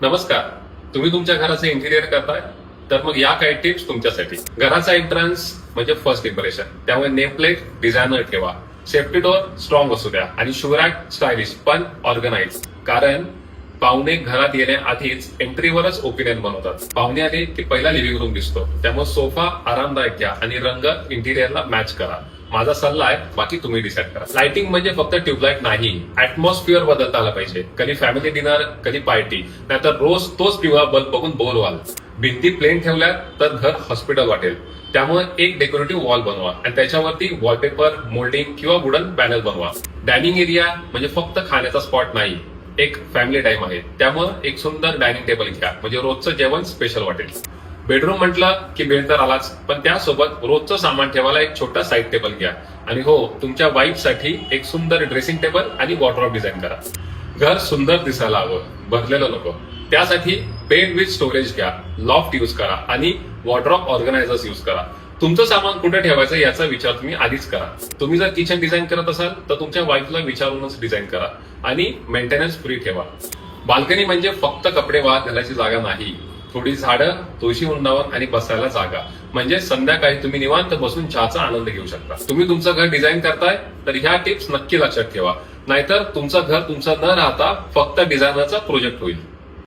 नमस्कार. तुम्ही तुमच्या घराचं इंटिरियर करताय तर मग या काही टिप्स तुमच्यासाठी. घराचा एंट्रन्स म्हणजे फर्स्ट इम्प्रेशन, त्यामुळे नेम प्लेट डिझायनर ठेवा, सेफ्टी डोअर स्ट्रॉंग असू द्या आणि शुरॅक स्टायलिश पण ऑर्गनाइज. कारण पाहुणे घरात येण्याआधीच एंट्रीवरच ओपिनियन बनवतात. पाहुणे आले की पहिला लिव्हिंग रूम दिसतो, त्यामुळे सोफा आरामदायक घ्या आणि रंग इंटिरियरला मॅच करा. माझा सल्ला आहे, बाकी तुम्ही डिसाईड करा. लाइटिंग म्हणजे फक्त ट्यूबलाइट नाही, ऍटमॉस्फिअर बदलता आला पाहिजे. कधी फॅमिली डिनर, कधी पार्टी, नाहीतर रोज तोच पिवळा बल्ब बघून बोर व्हाल. भिंती प्लेन ठेवल्या तर घर हॉस्पिटल वाटेल. त्यामुळे एक डेकोरेटिव्ह वॉल बनवा आणि त्याच्यावरती वॉलपेपर, मोल्डिंग किंवा वुडन पॅनल बनवा. डायनिंग एरिया म्हणजे फक्त खाण्याचा स्पॉट नाही, एक फॅमिली टाइम आहे. त्यामुळे एक सुंदर डायनिंग टेबल घ्या, म्हणजे रोजचं जेवण स्पेशल वाटेल. बेडरूम म्हटलं की बेड तर आलाच, पण त्यासोबत रोजचं सामान ठेवायला एक छोटा साईड टेबल घ्या. आणि हो, तुमच्या वाईफसाठी एक सुंदर ड्रेसिंग टेबल आणि वॉर्डरोब डिझाईन करा. घर सुंदर दिसायला हवं, भरलेलं नको. त्यासाठी बेड विथ स्टोरेज घ्या, लॉफ्ट यूज करा आणि वॉर्डरोब ऑर्गनायझर्स यूज करा. तुमचं सामान कुठे ठेवायचं याचा विचार तुम्ही आधीच करा. तुम्ही जर किचन डिझाईन करत असाल तर तुमच्या वाईफला विचारूनच डिझाईन करा आणि मेंटेनन्स फ्री ठेवा. बाल्कनी म्हणजे फक्त कपडे वाहत घालायची जागा नाही, थोडी झाडं, तुळशी वृंदावन आणि बसायला जागा. म्हणजे संध्याकाळी तुम्ही निवांत बसून चहाचा आनंद घेऊ शकता. तुम्ही तुमचं घर डिझाईन करताय तर ह्या टिप्स नक्की लक्षात ठेवा, नाहीतर तुमचं घर तुमचं न राहता फक्त डिझायनरचा प्रोजेक्ट होईल.